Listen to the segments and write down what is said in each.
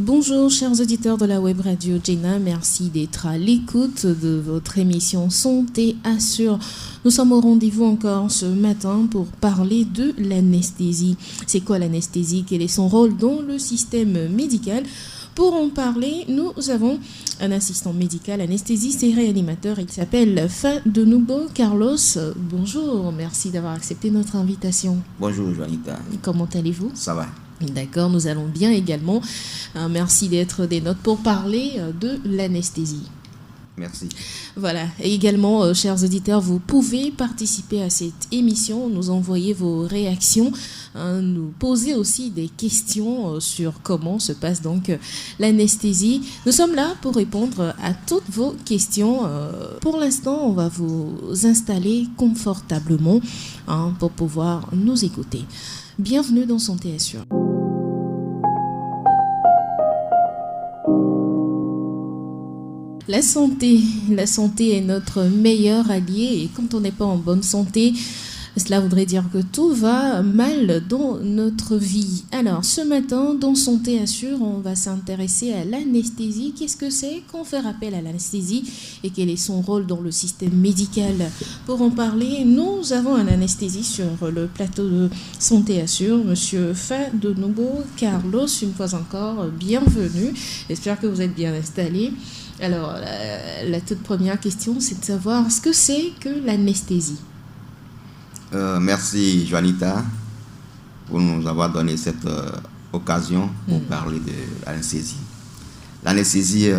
Bonjour chers auditeurs de la web radio Jena, merci d'être à l'écoute de votre émission Santé Assure. Nous sommes au rendez-vous encore ce matin pour parler de l'anesthésie. C'est quoi l'anesthésie? Quel est son rôle dans le système médical? Pour en parler, nous avons un assistant médical, anesthésiste et réanimateur. Il s'appelle Fadenubo Carlos. Bonjour, merci d'avoir accepté notre invitation. Bonjour Joanita. Comment allez-vous? Ça va. D'accord, nous allons bien également. Merci d'être des notes pour parler de l'anesthésie. Merci. Voilà, et également, chers auditeurs, vous pouvez participer à cette émission, nous envoyer vos réactions, nous poser aussi des questions sur comment se passe donc l'anesthésie. Nous sommes là pour répondre à toutes vos questions. Pour l'instant, on va vous installer confortablement pour pouvoir nous écouter. Bienvenue dans Santé Assure. La santé est notre meilleur allié et quand on n'est pas en bonne santé, cela voudrait dire que tout va mal dans notre vie. Alors, ce matin, dans Santé Assure, on va s'intéresser à l'anesthésie. Qu'est-ce que c'est? Qu'on fait appel à l'anesthésie et quel est son rôle dans le système médical? Pour en parler, nous avons un anesthésiste sur le plateau de Santé Assure, Monsieur Fadenubo Carlos. Une fois encore, bienvenue. J'espère que vous êtes bien installé. Alors, la toute première question, c'est de savoir ce que c'est que l'anesthésie. Merci Joanita pour nous avoir donné cette occasion pour parler de l'anesthésie. L'anesthésie,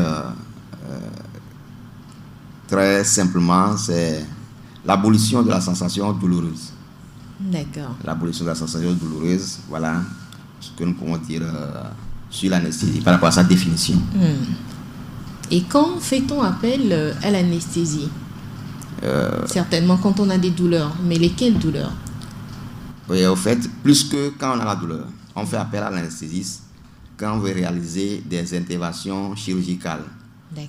très simplement, c'est l'abolition de la sensation douloureuse. D'accord. L'abolition de la sensation douloureuse, voilà ce que nous pouvons dire sur l'anesthésie par rapport à sa définition. Et quand fait-on appel à l'anesthésie? Certainement quand on a des douleurs, mais lesquelles douleurs? Oui, au fait, plus que quand on a la douleur, on fait appel à l'anesthésiste quand on veut réaliser des interventions chirurgicales,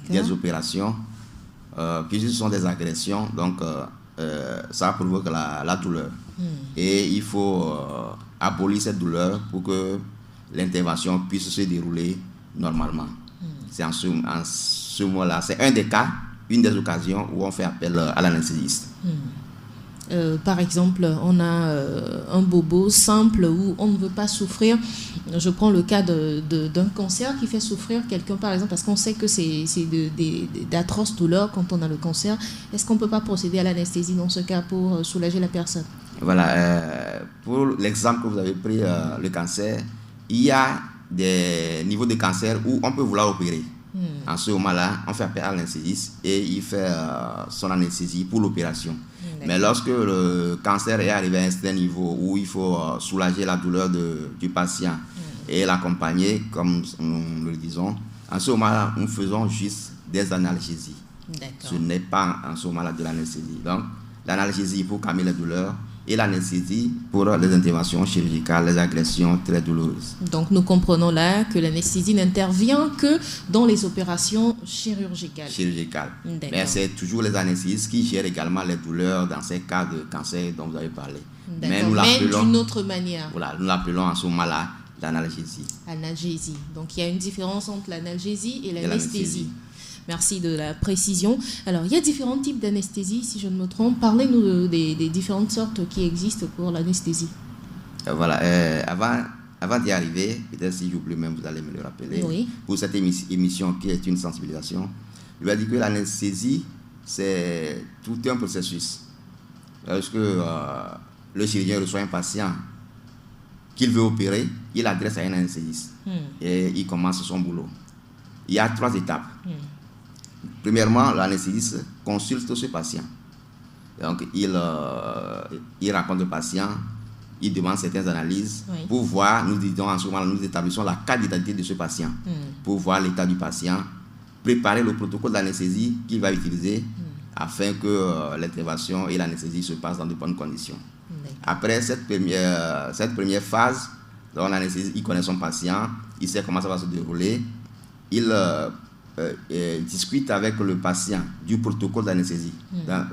des opérations, puis ce sont des agressions, donc ça provoque la douleur. Et il faut abolir cette douleur pour que l'intervention puisse se dérouler normalement. C'est en ce moment-là, c'est un des cas, une des occasions où on fait appel à l'anesthésiste. Par exemple, on a un bobo simple où on ne veut pas souffrir. Je prends le cas d'un cancer qui fait souffrir quelqu'un, par exemple, parce qu'on sait que c'est d'atroces douleurs quand on a le cancer. Est-ce qu'on ne peut pas procéder à l'anesthésie dans ce cas pour soulager la personne? Voilà, pour l'exemple que vous avez pris, le cancer, il y a des niveaux de cancer où on peut vouloir opérer. En ce moment-là, on fait appel à l'anesthésiste et il fait son anesthésie pour l'opération. Mais lorsque le cancer est arrivé à un certain niveau où il faut soulager la douleur du patient et l'accompagner, comme nous le disons, en ce moment-là, nous faisons juste des analgésies. Ce n'est pas en ce moment-là de l'anesthésie. Donc, l'analgésie pour calmer la douleur et l'anesthésie pour les interventions chirurgicales, les agressions très douloureuses. Donc nous comprenons là que l'anesthésie n'intervient que dans les opérations chirurgicales. Mais c'est toujours les anesthésistes qui gèrent également les douleurs dans ces cas de cancer dont vous avez parlé. Mais nous l'appelons d'une autre manière. Voilà, nous l'appelons en ce moment-là l'analgésie. Analgésie. Donc il y a une différence entre l'analgésie et l'anesthésie. Merci de la précision. Alors, il y a différents types d'anesthésie, si je ne me trompe. Parlez-nous des différentes sortes qui existent pour l'anesthésie. Voilà, avant d'y arriver, peut-être si j'oublie même, vous allez me le rappeler. Oui. Pour cette émission qui est une sensibilisation, je vais dire que l'anesthésie, c'est tout un processus. Lorsque le chirurgien reçoit un patient qu'il veut opérer, il l'adresse à un anesthésiste et il commence son boulot. Il y a 3 étapes. Premièrement, l'anesthésiste consulte ce patient. Donc, il rencontre le patient, il demande certaines analyses pour voir, nous disons en ce moment, nous établissons la carte d'identité de ce patient, pour voir l'état du patient, préparer le protocole d'anesthésie qu'il va utiliser afin que l'intervention et l'anesthésie se passent dans de bonnes conditions. Après cette première phase, l'anesthésiste, il connaît son patient, il sait comment ça va se dérouler, il discute avec le patient du protocole d'anesthésie.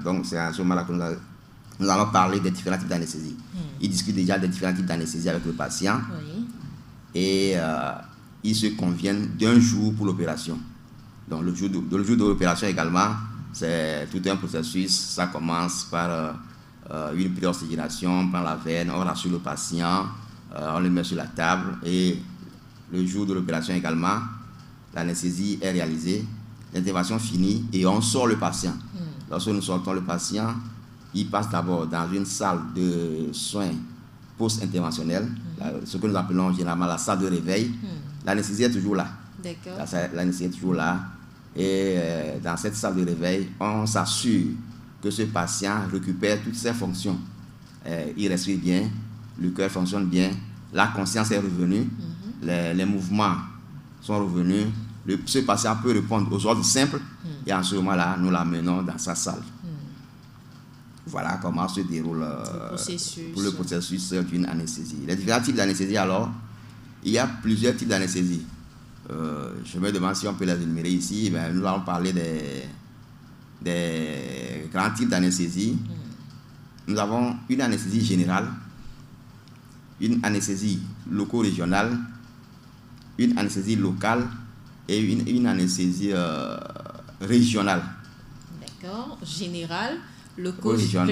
Donc c'est à ce moment-là que nous allons parler des différents types d'anesthésie. Il discute déjà des différents types d'anesthésie avec le patient. Et ils se conviennent d'un jour pour l'opération. Donc le jour de l'opération également, c'est tout un processus. Ça commence par une pré-oxygénation, on prend la veine, on rassure le patient, on le met sur la table, et le jour de l'opération également, l'anesthésie est réalisée, l'intervention finie et on sort le patient. Lorsque nous sortons le patient, il passe d'abord dans une salle de soins post-interventionnels, ce que nous appelons généralement la salle de réveil. L'anesthésie est toujours là. D'accord. L'anesthésie est toujours là. Et dans cette salle de réveil, on s'assure que ce patient récupère toutes ses fonctions. Il respire bien, le cœur fonctionne bien, la conscience est revenue, les mouvements sont revenus. Ce patient peut répondre aux ordres simples et en ce moment-là, nous l'amenons dans sa salle. Voilà comment se déroule le processus d'une anesthésie. Les différents types d'anesthésie, alors, il y a plusieurs types d'anesthésie. Je me demande si on peut les énumérer ici. Nous allons parler des grands types d'anesthésie. Nous avons une anesthésie générale, une anesthésie loco-régionale, une anesthésie locale et une anesthésie régionale. D'accord. Générale, régionale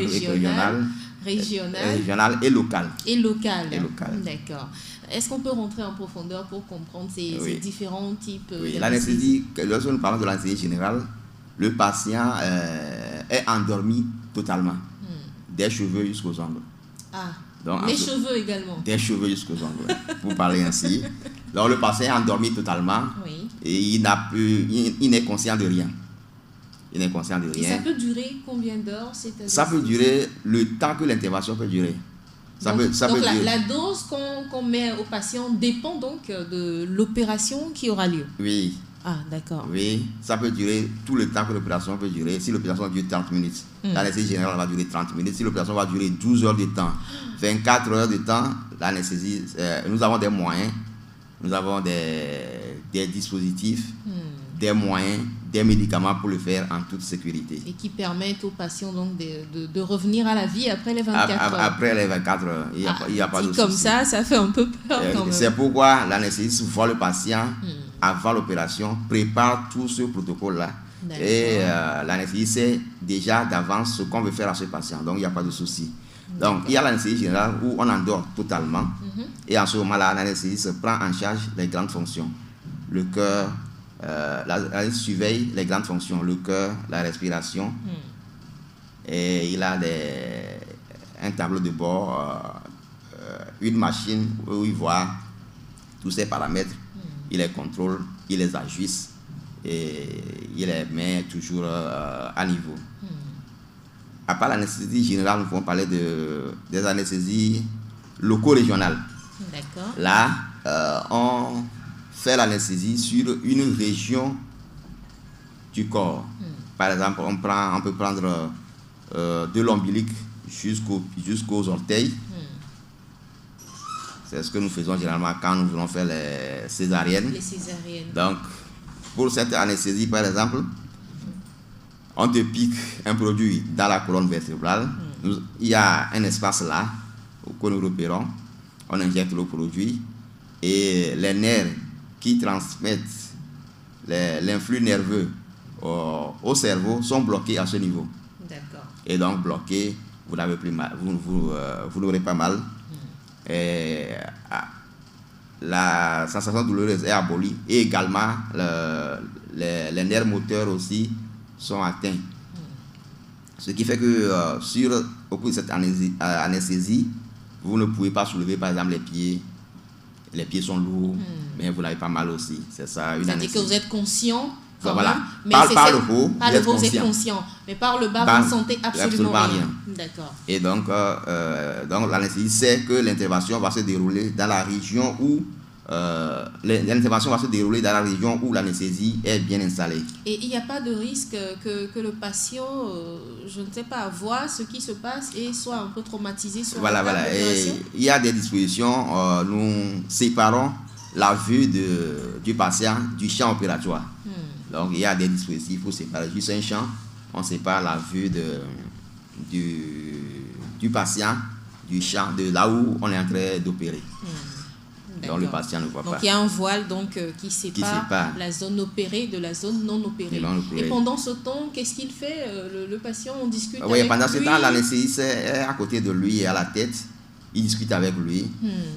et locale. Et locale. D'accord. Est-ce qu'on peut rentrer en profondeur pour comprendre ces différents types l'anesthésie, lorsque nous parlons de l'anesthésie générale, le patient est endormi totalement, des cheveux jusqu'aux ongles. Donc, les cheveux également. Des cheveux jusqu'aux ongles, pour parler ainsi. Donc le patient est endormi totalement et il n'est conscient de rien. Il n'est conscient de rien. Et ça peut durer combien d'heures? Ça peut durer le temps que l'intervention peut durer. La dose qu'on met au patient dépend donc de l'opération qui aura lieu. Oui. Ah, d'accord. Oui, ça peut durer tout le temps que l'opération peut durer. Si l'opération dure 30 minutes, l'anesthésie générale va durer 30 minutes. Si l'opération va durer 12 heures de temps, 24 heures de temps, l'anesthésie, nous avons des moyens, nous avons des dispositifs, des moyens, des médicaments pour le faire en toute sécurité. Et qui permettent aux patients donc de revenir à la vie après les 24 heures. Après les 24 heures, il n'y a pas de souci. Comme ça fait un peu peur quand même. C'est pourquoi l'anesthésiste voit le patient avant l'opération, prépare tout ce protocole-là. Et l'anesthésiste sait déjà d'avance ce qu'on veut faire à ce patient. Donc il n'y a pas de souci. Donc il y a l'anesthésie générale où on endort totalement. Et en ce moment-là, l'anesthésiste prend en charge les grandes fonctions. Le cœur, il surveille les grandes fonctions, le cœur, la respiration. Et il a un tableau de bord, une machine où il voit tous ces paramètres, il les contrôle, il les ajuste et il les met toujours à niveau. À part l'anesthésie générale, nous pouvons parler des anesthésies locaux-régionales. D'accord. Là, on fait l'anesthésie sur une région du corps. Par exemple, on peut prendre de l'ombilic jusqu'aux orteils. C'est ce que nous faisons généralement quand nous voulons faire les césariennes. Donc, pour cette anesthésie, par exemple, on te pique un produit dans la colonne vertébrale. Il y a un espace là que nous repérons. On injecte le produit et les nerfs qui transmettent l'influx nerveux au cerveau sont bloqués à ce niveau. D'accord. Et donc bloqués, vous n'avez plus mal, vous n'aurez pas mal. Et la sensation douloureuse est abolie et également les nerfs moteurs aussi sont atteints. Ce qui fait que au cours de cette anesthésie, vous ne pouvez pas soulever par exemple les pieds. Les pieds sont lourds, mais vous n'avez pas mal aussi. C'est ça, une anesthésie. C'est-à-dire que vous êtes conscient. Voilà. Mais par le haut, vous êtes conscient. Mais par le bas, vous ne sentez absolument rien. D'accord. Et donc l'anesthésie sait que l'intervention va se dérouler dans la région où l'anesthésie est bien installée. Et il n'y a pas de risque que le patient, je ne sais pas, voit ce qui se passe et soit un peu traumatisé sur la table d'opération. Il y a des dispositions, nous séparons la vue du patient du champ opératoire. Donc il y a des dispositifs pour séparer juste un champ, on sépare la vue du patient du champ, de là où on est en train d'opérer. Donc le patient ne voit pas. Donc il y a un voile qui sépare la zone opérée de la zone non opérée. Et pendant ce temps, qu'est-ce qu'il fait le patient, on discute avec lui. Pendant ce temps, l'anesthésiste est à côté de lui et à la tête. Il discute avec lui.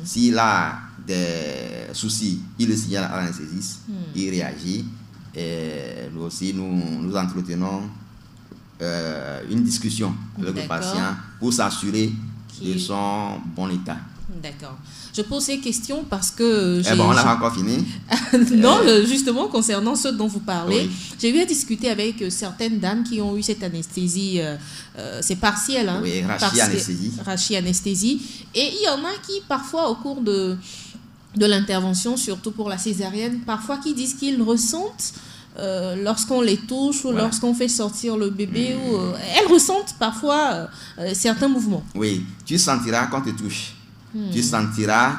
S'il a des soucis, il le signale à l'anesthésiste. Il réagit. Et nous aussi, nous entretenons une discussion avec le patient pour s'assurer de son bon état. D'accord. Je pose ces questions parce que... on n'a pas encore fini. Non, justement, concernant ce dont vous parlez, j'ai eu à discuter avec certaines dames qui ont eu cette anesthésie, c'est partiel, hein, rachis-anesthésie. Et il y en a qui, parfois, au cours de l'intervention, surtout pour la césarienne, parfois qui disent qu'ils ressentent, lorsqu'on les touche ou lorsqu'on fait sortir le bébé, elles ressentent parfois certains mouvements. Oui, tu sentiras quand tu touches. Tu sentiras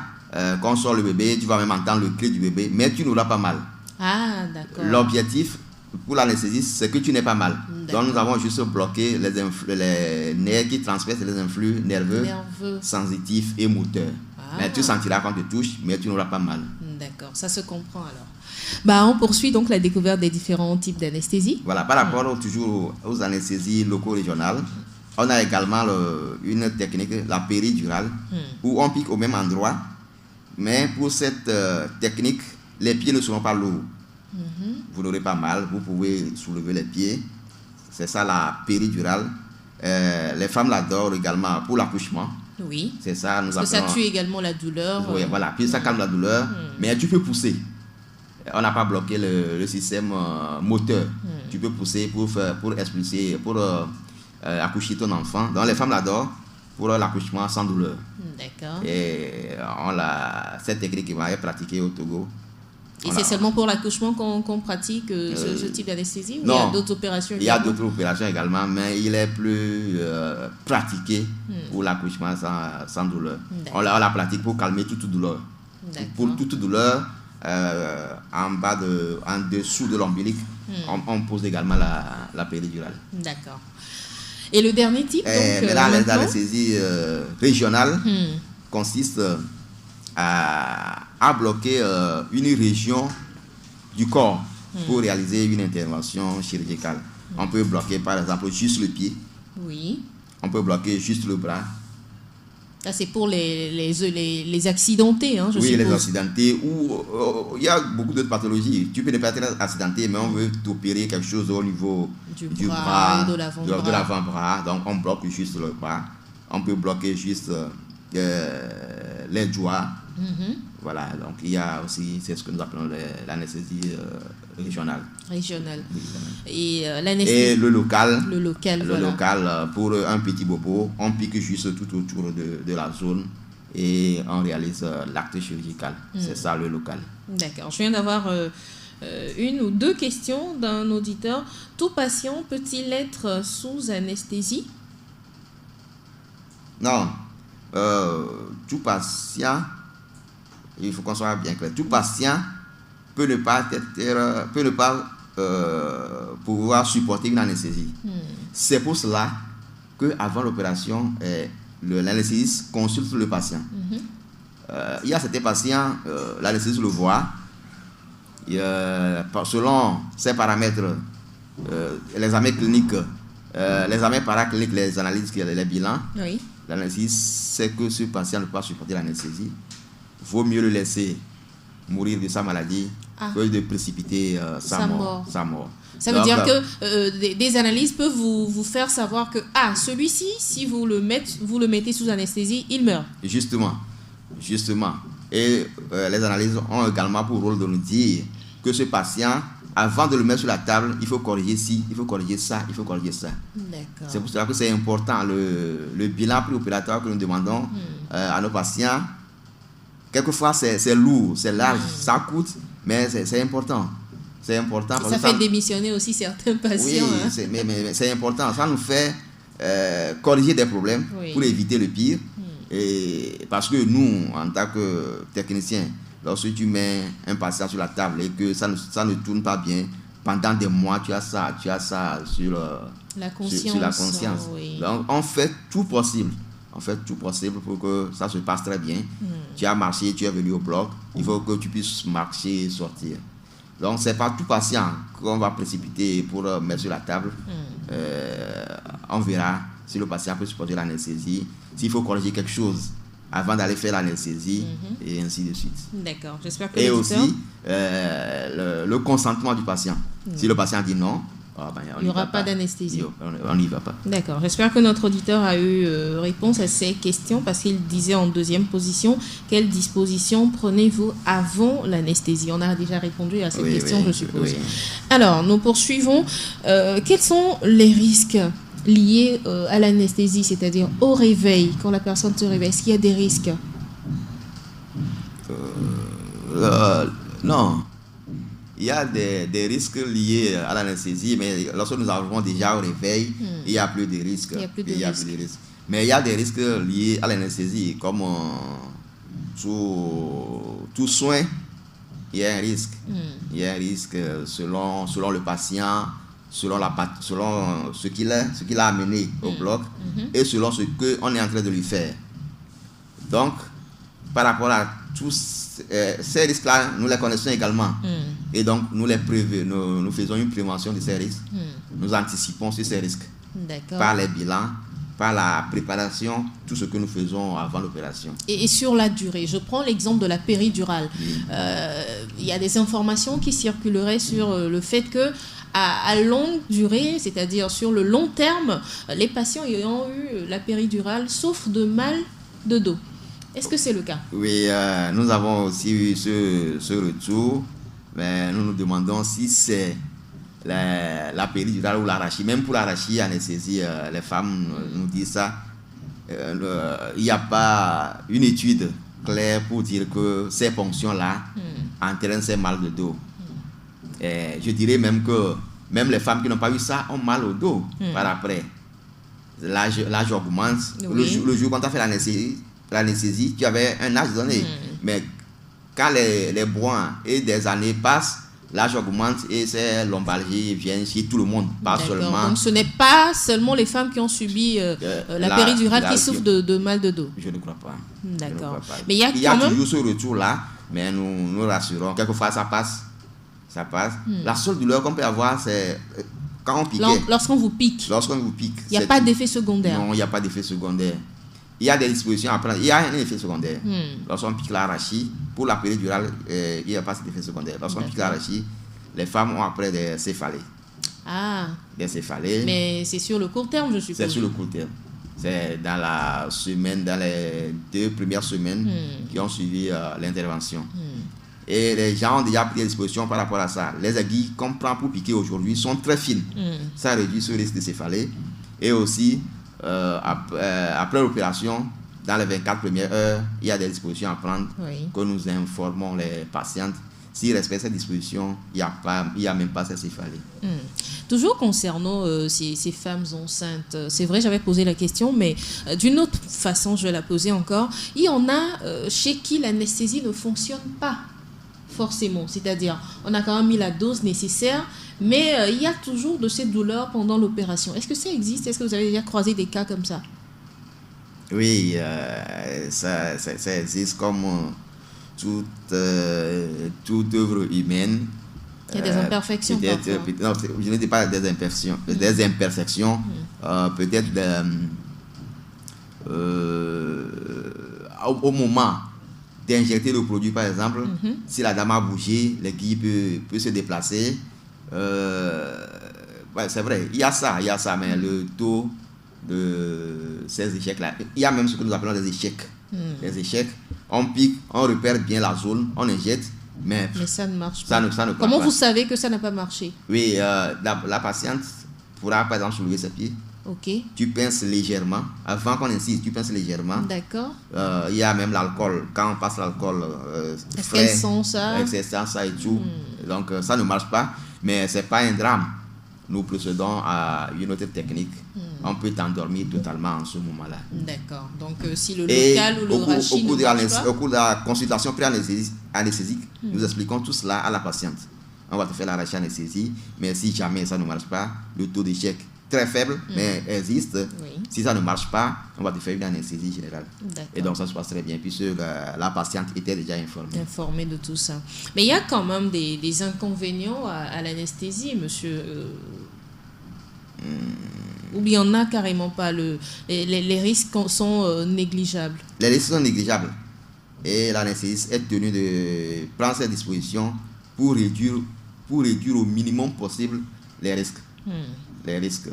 quand sort le bébé, tu vas même entendre le cri du bébé, mais tu n'auras pas mal. Ah, d'accord. L'objectif pour l'anesthésiste, c'est que tu n'aies pas mal. Donc nous avons juste bloqué les nerfs qui transpercent les influx nerveux, sensitifs et moteurs. Mais tu sentiras quand tu touches, mais tu n'auras pas mal. D'accord, ça se comprend alors. On poursuit donc la découverte des différents types d'anesthésie. Voilà, par rapport toujours aux anesthésies locaux-régionales, on a également une technique, la péridurale, où on pique au même endroit. Mais pour cette technique, les pieds ne seront pas lourds. Vous n'aurez pas mal, vous pouvez soulever les pieds. C'est ça la péridurale. Les femmes l'adorent également pour l'accouchement. Oui. C'est ça, parce que ça tue également la douleur. Oui, voilà, puis ça calme la douleur. Mais tu peux pousser. On n'a pas bloqué le système moteur. Tu peux pousser pour expulser, pour accoucher ton enfant. Donc les femmes l'adorent pour l'accouchement sans douleur. D'accord. Et cette technique est pratiquée au Togo. Et c'est seulement pour l'accouchement qu'on pratique ce type d'anesthésie, ou non, il y a d'autres opérations également? Il y a d'autres opérations également, mais il est plus pratiqué pour l'accouchement sans douleur. On la pratique pour calmer toute douleur. Pour toute douleur, en dessous de l'ombilic, on pose également la péridurale. D'accord. Et le dernier type, donc, l'anesthésie régionale consiste à bloquer une région du corps pour réaliser une intervention chirurgicale. On peut bloquer par exemple juste le pied. Oui. On peut bloquer juste le bras. Ça, c'est pour les accidentés, hein, je suppose. Oui, les accidentés. Ou il y a beaucoup d'autres pathologies. Tu peux ne pas être accidenté, mais on veut t'opérer quelque chose au niveau du bras, de l'avant-bras. Donc, on bloque juste le bras. On peut bloquer juste les doigts. Voilà, donc il y a aussi, c'est ce que nous appelons l'anesthésie régionale. Régionale. Oui, et le local. Le local, le local, pour un petit bobo, on pique juste tout autour de la zone et on réalise l'acte chirurgical. C'est ça le local. D'accord. Je viens d'avoir une ou deux questions d'un auditeur. Tout patient peut-il être sous anesthésie? Non. Tout patient, il faut qu'on soit bien clair, tout patient peut ne pas pouvoir supporter une anesthésie. C'est pour cela qu'avant l'opération, l'anesthésiste consulte le patient. Il y a certains patients, l'anesthésiste le voit, selon ses paramètres, l'examen clinique, l'examen paraclinique, les analyses, les bilans. Oui. L'anesthésiste sait que ce patient ne peut pas supporter l'anesthésie. Il vaut mieux le laisser mourir de sa maladie que de précipiter sa mort. Ça veut dire que des analyses peuvent vous faire savoir que celui-ci, si vous le mettez sous anesthésie, il meurt. Justement. Et les analyses ont également pour rôle de nous dire que ce patient, avant de le mettre sur la table, il faut corriger ci, il faut corriger ça, il faut corriger ça. D'accord. C'est pour cela que c'est important, le bilan préopératoire que nous demandons à nos patients. Quelquefois, c'est lourd, c'est large, ça coûte, mais c'est important. C'est important. Ça fait démissionner aussi certains patients. Oui, mais c'est important. Ça nous fait corriger des problèmes pour éviter le pire. Et parce que nous, en tant que techniciens, lorsque tu mets un patient sur la table et que ça ne tourne pas bien, pendant des mois, tu as ça sur la conscience. Oui. Donc, on fait tout possible. en fait tout possible pour que ça se passe très bien. Tu as marché, tu es venu au bloc, il faut que tu puisses marcher et sortir. Donc c'est pas tout patient qu'on va précipiter pour mettre sur la table. On verra si le patient peut supporter l'anesthésie, s'il faut corriger quelque chose avant d'aller faire l'anesthésie, et ainsi de suite. D'accord, j'espère que et aussi le consentement du patient. Si le patient dit non, il n'y aura pas d'anesthésie. On n'y va pas. D'accord, j'espère que notre auditeur a eu réponse à ces questions, parce qu'il disait en deuxième position, quelles dispositions prenez-vous avant l'anesthésie? On a déjà répondu à cette question, je suppose. Oui. Alors, nous poursuivons. Quels sont les risques liés à l'anesthésie, c'est-à-dire au réveil, quand la personne se réveille? Est-ce qu'il y a des risques? Non. Il y a des risques liés à l'anesthésie, mais lorsque nous arrivons déjà au réveil, il n'y a plus de risques. Il y a plus de risques. Mais il y a des risques liés à l'anesthésie, comme tout soin, il y a un risque. Il y a un risque selon le patient, selon ce qu'il a amené au bloc, et selon ce qu'on est en train de lui faire. Donc, par rapport à tous ces risques-là, nous les connaissons également. Et donc, nous faisons une prévention de ces risques. Nous anticipons sur ces risques. Par les bilans, par la préparation, tout ce que nous faisons avant l'opération. Et sur la durée, je prends l'exemple de la péridurale. Il y a des informations qui circuleraient sur le fait que à longue durée, c'est-à-dire sur le long terme, les patients ayant eu la péridurale souffrent de mal de dos. Est-ce que c'est le cas? Oui, nous avons aussi eu ce retour, mais nous nous demandons si c'est la péridurale ou l'arachie. Même pour l'arachie, anesthésie, les femmes nous disent ça. Il n'y a pas une étude claire pour dire que ces fonctions-là entraînent ces mal de dos. Et je dirais même que même les femmes qui n'ont pas eu ça ont mal au dos par après. L'âge augmente. Oui. Le jour quand tu as fait l'anesthésie, tu avais un âge donné. Mais quand les mois et des années passent, l'âge augmente et ces lombalgies viennent chez tout le monde, pas seulement. Donc ce n'est pas seulement les femmes qui ont subi la péridurale qui souffrent de mal de dos. Je ne crois pas. D'accord. Mais il y a toujours ce retour-là, mais nous rassurons. Quelquefois, ça passe. La seule douleur qu'on peut avoir, c'est quand on pique. Lorsqu'on vous pique. Il n'y a pas d'effet secondaire. Non, il n'y a pas d'effet secondaire. Il y a des dispositions à prendre. Il y a un effet secondaire. Lorsqu'on pique l'arachie, pour la péridurale, il n'y a pas cet effet secondaire. Lorsqu'on pique l'arachie, les femmes ont après des céphalées. Des céphalées. Mais c'est sur le court terme, je suppose. C'est sur le court terme. C'est dans les 2 premières semaines qui ont suivi l'intervention. Et les gens ont déjà pris des dispositions par rapport à ça. Les aiguilles qu'on prend pour piquer aujourd'hui sont très fines. Ça réduit ce risque de céphalée. Et aussi, après l'opération, dans les 24 premières heures, il y a des dispositions à prendre que nous informons les patientes. S'ils respectent ces dispositions, il n'y a même pas cette céphalée. Toujours concernant ces femmes enceintes, c'est vrai, j'avais posé la question, mais d'une autre façon, je vais la poser encore. Il y en a chez qui l'anesthésie ne fonctionne pas forcément. C'est-à-dire, on a quand même mis la dose nécessaire, mais il y a toujours de ces douleurs pendant l'opération. Est-ce que ça existe? Est-ce que vous avez déjà croisé des cas comme ça? Oui, ça existe comme toute œuvre humaine. Il y a des imperfections. Non, je ne dis pas des imperfections. Des imperfections, peut-être au moment d'injecter le produit, par exemple, si la dame a bougé, l'aiguille peut se déplacer. C'est vrai, il y a ça, mais le taux de ces échecs-là, il y a même ce que nous appelons des échecs. Les échecs, on pique, on repère bien la zone, on injecte, mais ça ne marche pas. Comment vous savez que ça n'a pas marché? Oui, la patiente pourra par exemple soulever ses pieds. Tu pinces légèrement. Avant qu'on insiste, tu pinces légèrement. D'accord. Il y a même l'alcool. Quand on passe l'alcool est-ce qu'elles sent ça? Elles sentent ça et tout. Donc ça ne marche pas. Mais ce n'est pas un drame. Nous procédons à une autre technique. On peut t'endormir totalement en ce moment-là. D'accord. Donc si le local ou le rachis ne marche pas... Au cours de la consultation pré-anesthésique, nous expliquons tout cela à la patiente. On va te faire la rachis anesthésie, mais si jamais ça ne marche pas, le taux d'échec très faible, mais existe. Oui. Si ça ne marche pas, on va te faire une anesthésie générale. D'accord. Et donc ça se passe très bien, puisque la patiente était déjà informée. Informé de tout ça. Mais il y a quand même des inconvénients à l'anesthésie, monsieur. Ou il n'y en a carrément pas. Les risques sont négligeables. Les risques sont négligeables. Et l'anesthésiste est tenu de prendre ses dispositions pour réduire au minimum possible les risques. Les risques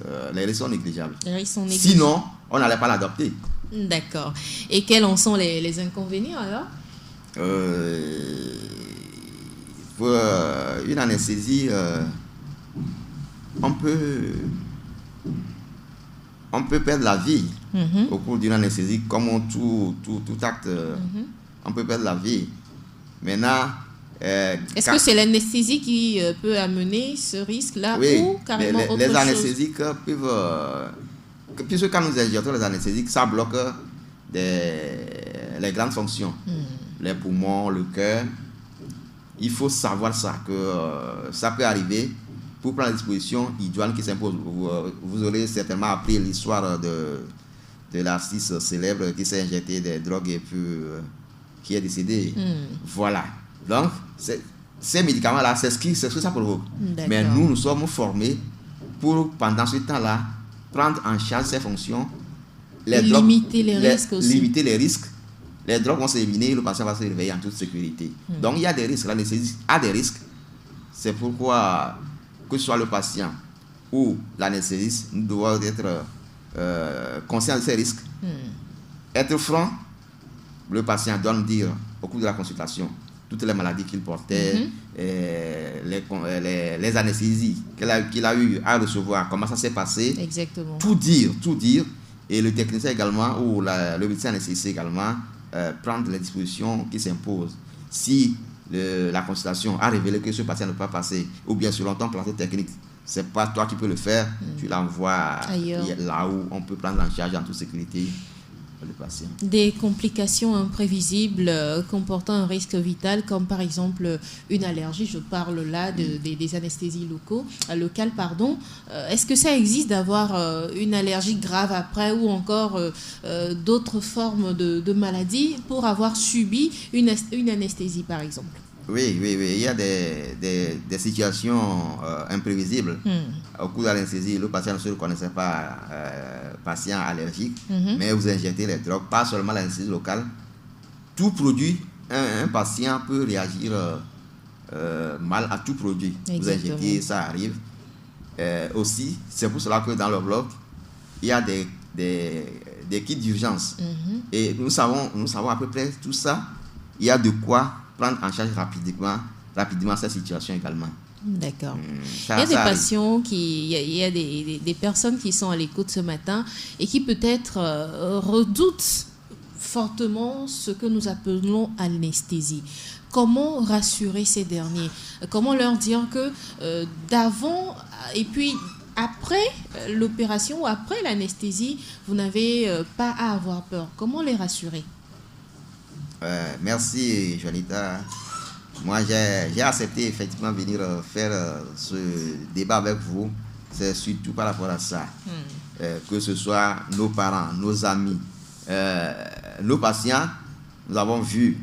sont négligeables. Les risques sont négligeables. Sinon, on n'allait pas l'adopter. D'accord. Et quels en sont les inconvénients alors? Pour une anesthésie, on peut perdre la vie au cours d'une anesthésie, comme tout acte, on peut perdre la vie. Maintenant, est-ce que c'est l'anesthésie qui peut amener ce risque-là, oui, ou carrément autre chose? Les anesthésiques peuvent... puisque quand nous injectons les anesthésiques, ça bloque les grandes fonctions, les poumons, le cœur. Il faut savoir ça, que ça peut arriver. Pour prendre la disposition idoine qui s'impose. Vous aurez certainement appris l'histoire de l'artiste célèbre qui s'est injecté des drogues et puis qui est décédé. Voilà. Donc, ces médicaments-là, c'est ce que ça provoque. Mais nous sommes formés pour, pendant ce temps-là, prendre en charge ces fonctions. Limiter les risques aussi. Limiter les risques. Les drogues vont s'éliminer et le patient va se réveiller en toute sécurité. Donc, il y a des risques. L'anesthésie a des risques. C'est pourquoi, que ce soit le patient ou l'anesthésiste, nous devons être conscients de ces risques. Être franc, le patient doit nous dire au cours de la consultation toutes les maladies qu'il portait, les anesthésies qu'il a eu à recevoir, comment ça s'est passé. Exactement. Tout dire. Et le technicien également, ou le médecin anesthésiste également, prendre les dispositions qui s'imposent. Si la consultation a révélé que ce patient ne peut pas passer, ou bien selon ton plan technique, c'est pas toi qui peux le faire, tu l'envoies là où on peut prendre en charge en toute sécurité le patient. Des complications imprévisibles comportant un risque vital, comme par exemple une allergie, je parle là des anesthésies locales. Est-ce que ça existe d'avoir une allergie grave après, ou encore d'autres formes de maladies pour avoir subi une anesthésie par exemple? Oui, il y a des situations imprévisibles. Au cours de l'anesthésie, le patient ne se reconnaissait pas patient allergique, mais vous injectez les drogues, pas seulement l'anesthésie locale. Tout produit, un patient peut réagir mal à tout produit. Exactement. Vous injectez, ça arrive. Aussi, c'est pour cela que dans le bloc, il y a des kits d'urgence. Et nous savons à peu près tout ça. Il y a de quoi prendre en charge rapidement cette situation également. D'accord. Il y a des patients il y a des personnes qui sont à l'écoute ce matin et qui peut-être redoutent fortement ce que nous appelons anesthésie. Comment rassurer ces derniers? Comment leur dire que d'avant et puis après l'opération ou après l'anesthésie, vous n'avez pas à avoir peur? Comment les rassurer? Merci Joanita. Moi j'ai accepté effectivement venir faire ce débat avec vous. C'est surtout par rapport à ça. Que ce soit nos parents, nos amis, nos patients. Nous avons vu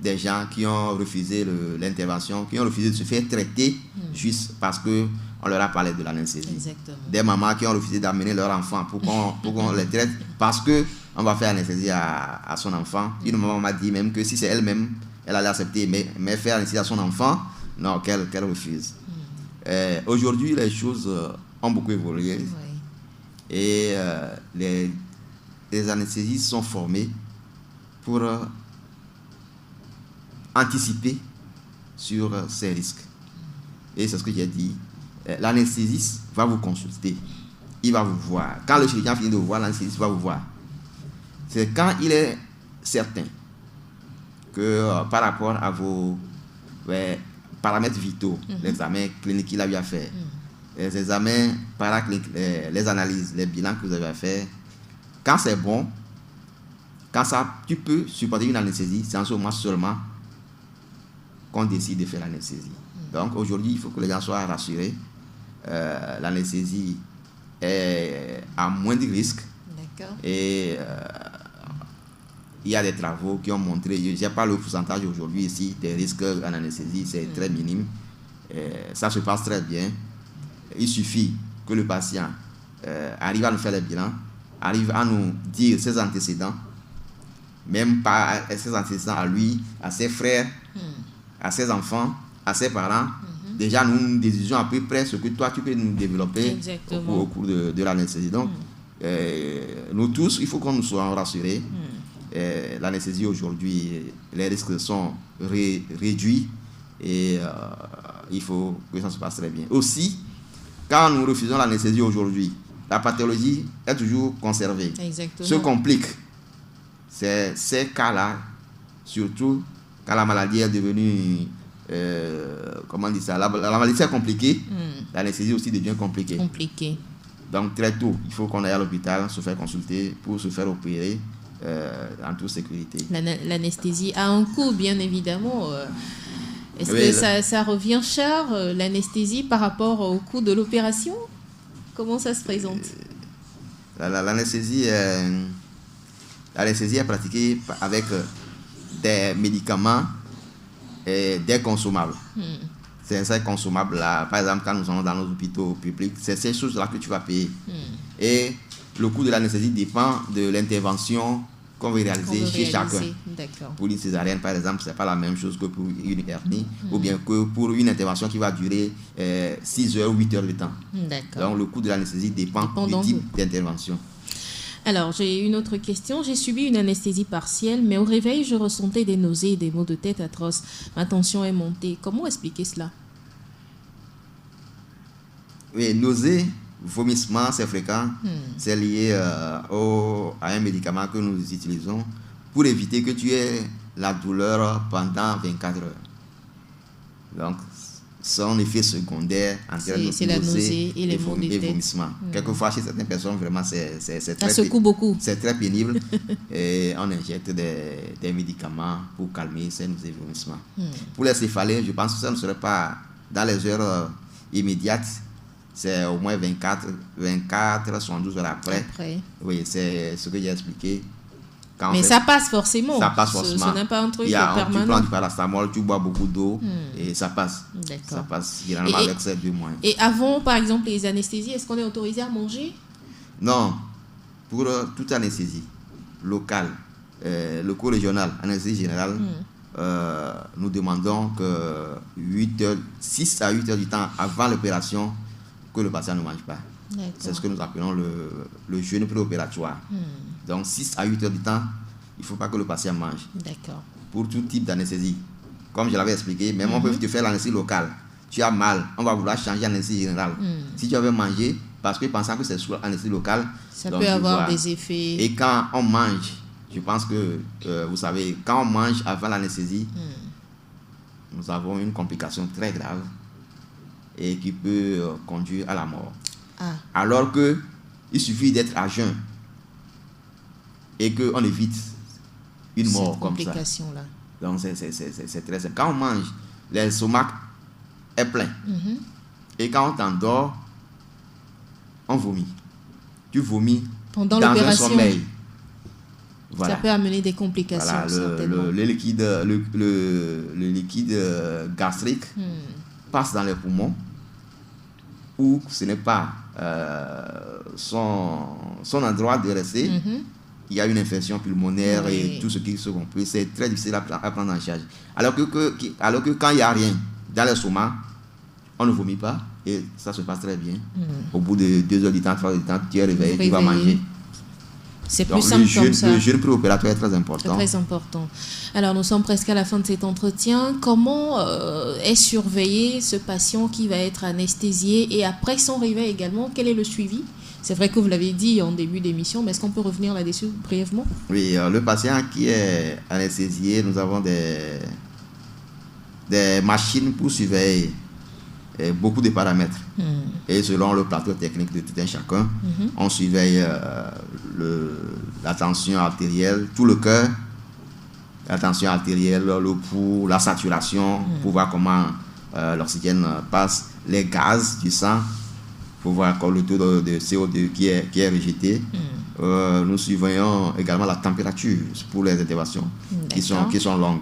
des gens qui ont refusé l'intervention, qui ont refusé de se faire traiter juste parce qu'on leur a parlé de l'anesthésie. Exactement. Des mamans qui ont refusé d'amener leur enfant pour qu'on les traite parce qu'on va faire anesthésie à son enfant. Une maman m'a dit même que si c'est elle-même, elle allait accepter, mais faire anesthésie à son enfant, non, qu'elle refuse. Aujourd'hui, les choses ont beaucoup évolué. Oui. Et les anesthésistes sont formés pour anticiper sur ces risques. Et c'est ce que j'ai dit. L'anesthésiste va vous consulter. Il va vous voir. Quand le chirurgien finit de vous voir, l'anesthésiste va vous voir. C'est quand il est certain que par rapport à vos paramètres vitaux, l'examen clinique qu'il a eu à faire, les examens paracliniques, les analyses, les bilans que vous avez à faire, quand c'est bon, quand tu peux supporter une anesthésie, c'est en ce moment seulement qu'on décide de faire l'anesthésie. Donc aujourd'hui, il faut que les gens soient rassurés. L'anesthésie est à moins de risques. D'accord. Et il y a des travaux qui ont montré, je n'ai pas le pourcentage aujourd'hui ici, des risques en anesthésie, c'est très minime. Ça se passe très bien. Il suffit que le patient arrive à nous faire le bilan, arrive à nous dire ses antécédents, même pas ses antécédents à lui, à ses frères, à ses enfants, à ses parents. Déjà, nous déduisons à peu près ce que toi, tu peux nous développer au cours de l'anesthésie. Donc, nous tous, il faut qu'on nous soit rassurés. L'anesthésie aujourd'hui, les risques sont réduits et il faut que ça se passe très bien. Aussi, quand nous refusons l'anesthésie aujourd'hui, la pathologie est toujours conservée. Exactement. Ce complique, c'est ces cas-là, surtout quand la maladie est devenue, comment on dit ça, la maladie est compliquée, l'anesthésie aussi devient compliquée. Donc très tôt, il faut qu'on aille à l'hôpital, se faire consulter pour se faire opérer en toute sécurité. L'anesthésie a un coût, bien évidemment. Est-ce que ça revient cher, l'anesthésie, par rapport au coût de l'opération? Comment ça se présente? L'anesthésie est pratiquée avec des médicaments et des consommables. C'est ces consommables-là, par exemple, quand nous sommes dans nos hôpitaux publics, c'est ces choses-là que tu vas payer. Et le coût de l'anesthésie dépend de l'intervention qu'on veut réaliser chez chacun. Pour une césarienne, par exemple, ce n'est pas la même chose que pour une hernie, ou bien que pour une intervention qui va durer 6 heures, 8 heures de temps. Donc, le coût de l'anesthésie dépend du type d'intervention. Alors, j'ai une autre question. J'ai subi une anesthésie partielle, mais au réveil, je ressentais des nausées et des maux de tête atroces. Ma tension est montée. Comment expliquer cela? Oui, nausées, vomissement, c'est fréquent. C'est lié à un médicament que nous utilisons pour éviter que tu aies la douleur pendant 24 heures. Donc, son effet secondaire en termes de c'est la nausée et les maux de tête. Vomissements. Quelquefois, chez certaines personnes, vraiment, c'est ça secoue beaucoup. C'est très pénible. Et on injecte des médicaments pour calmer ces nausées et vomissements. Pour les céphalées, je pense que ça ne serait pas dans les heures immédiates. C'est au moins 24, 72 heures après. Oui, c'est ce que j'ai expliqué. Mais ça passe forcément. Ça passe forcément. Ce n'est pas un truc permanent. Tu prends du paracétamol, tu bois beaucoup d'eau et ça passe. D'accord. Ça passe généralement avec ces 2 mois. Et avant, par exemple, les anesthésies, est-ce qu'on est autorisé à manger? Non. Pour toute anesthésie locale, loco-régionale, anesthésie générale, nous demandons que 6 à 8 heures du temps avant l'opération, que le patient ne mange pas. C'est ce que nous appelons le jeûne préopératoire. Donc 6 à 8 heures du temps, il ne faut pas que le patient mange. Pour tout type d'anesthésie. Comme je l'avais expliqué, même on peut te faire l'anesthésie locale. Tu as mal, on va vouloir changer l'anesthésie générale. Si tu avais mangé, parce que pensant que c'est sur l'anesthésie locale, ça peut avoir des effets. Et quand on mange, je pense que, vous savez, quand on mange avant l'anesthésie, nous avons une complication très grave et qui peut conduire à la mort. Alors qu'il suffit d'être à jeun et qu'on évite une mort comme ça. Là. Donc c'est très simple. Quand on mange, l'estomac est plein. Et quand on t'endort, on vomit. Tu vomis pendant dans un l'opération. sommeil. Voilà. Ça peut amener des complications. Voilà, le liquide gastrique passe dans les poumons où ce n'est pas son endroit de rester. Il y a une infection pulmonaire et tout ce qui se complique. C'est très difficile à prendre en charge. Alors que quand il n'y a rien dans l'estomac, on ne vomit pas et ça se passe très bien. Au bout de 2 heures du temps, 3 heures du temps, tu es réveillé, tu vas manger. C'est plus simple comme ça. Le jeûne préopératoire est très important. C'est très important. Alors, nous sommes presque à la fin de cet entretien. Comment est surveillé ce patient qui va être anesthésié et après son réveil également, quel est le suivi? C'est vrai que vous l'avez dit en début d'émission, mais est-ce qu'on peut revenir là-dessus brièvement? Oui, le patient qui est anesthésié, nous avons des machines pour surveiller beaucoup de paramètres. Et selon le plateau technique de tout un chacun, on surveille la tension artérielle, tout le cœur, la tension artérielle, le pouls, la saturation, pour voir comment l'oxygène passe, les gaz du sang, pour voir encore le taux de CO2 qui est rejeté. Nous surveillons également la température pour les interventions qui sont longues.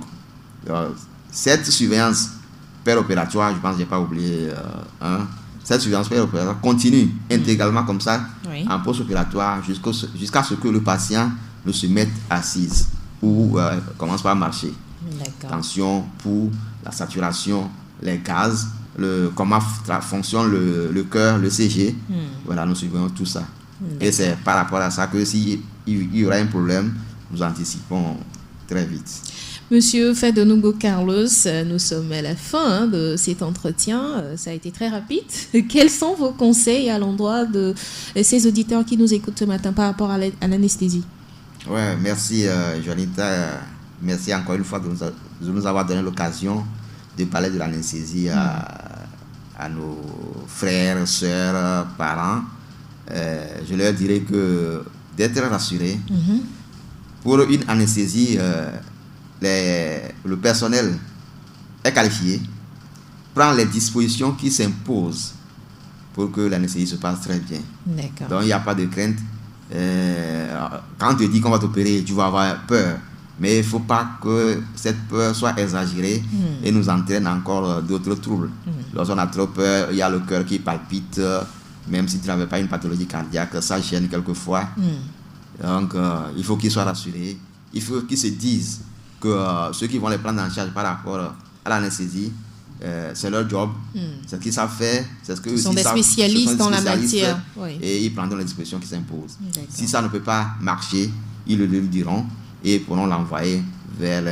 Cette surveillance péropératoire, je pense que je n'ai pas oublié, cette surveillance péropératoire continue intégralement comme ça en post-opératoire jusqu'à ce que le patient ne se mette assise ou commence par marcher. Tension, pouls, la saturation, les gaz, comment fonctionne le cœur, le CG. Voilà, nous surveillons tout ça. Et c'est par rapport à ça que s'il y aura un problème, nous anticipons très vite. Monsieur Fadonungo Carlos, nous sommes à la fin de cet entretien. Ça a été très rapide. Quels sont vos conseils à l'endroit de ces auditeurs qui nous écoutent ce matin par rapport à l'anesthésie? Ouais, merci Jonita. Merci encore une fois de nous avoir donné l'occasion de parler de l'anesthésie à nos frères, sœurs, parents. Je leur dirais que d'être rassurés. Pour une anesthésie, le personnel est qualifié, prend les dispositions qui s'imposent pour que l'anesthésie se passe très bien. Donc il n'y a pas de crainte. Quand on te dit qu'on va t'opérer, tu vas avoir peur. Mais il ne faut pas que cette peur soit exagérée et nous entraîne encore d'autres troubles. Lorsqu'on a trop peur, il y a le cœur qui palpite, même si tu n'avais pas une pathologie cardiaque, ça gêne quelquefois. Donc il faut qu'ils soient rassurés. Il faut qu'ils se disent que ceux qui vont les prendre en charge par rapport à l'anesthésie, c'est leur job, c'est ce qu'ils savent faire, c'est ce que ils sont des spécialistes dans la matière. Et ils prendront les dispositions qui s'imposent. Si ça ne peut pas marcher, ils le diront et pourront l'envoyer vers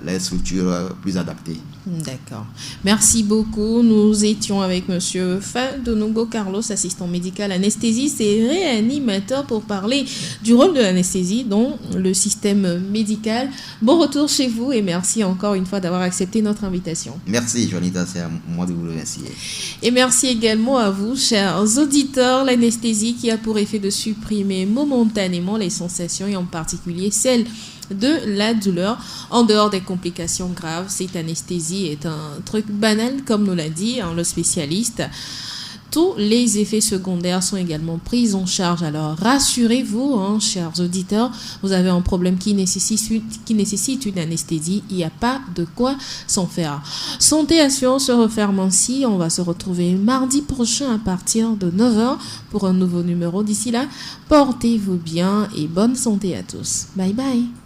les structures plus adaptées. D'accord. Merci beaucoup. Nous étions avec monsieur Fadonungo Carlos, assistant médical anesthésiste et réanimateur, pour parler du rôle de l'anesthésie dans le système médical. Bon retour chez vous et merci encore une fois d'avoir accepté notre invitation. Merci Jonita, c'est à moi de vous remercier. Et merci également à vous, chers auditeurs. L'anesthésie qui a pour effet de supprimer momentanément les sensations et en particulier celles de la douleur. En dehors des complications graves, cette anesthésie est un truc banal, comme nous l'a dit le spécialiste. Tous les effets secondaires sont également pris en charge. Alors rassurez-vous, chers auditeurs, vous avez un problème qui nécessite une anesthésie, il n'y a pas de quoi s'en faire. Santé Assurance se referme ainsi. On va se retrouver mardi prochain à partir de 9h pour un nouveau numéro. D'ici là, portez-vous bien et bonne santé à tous. Bye bye.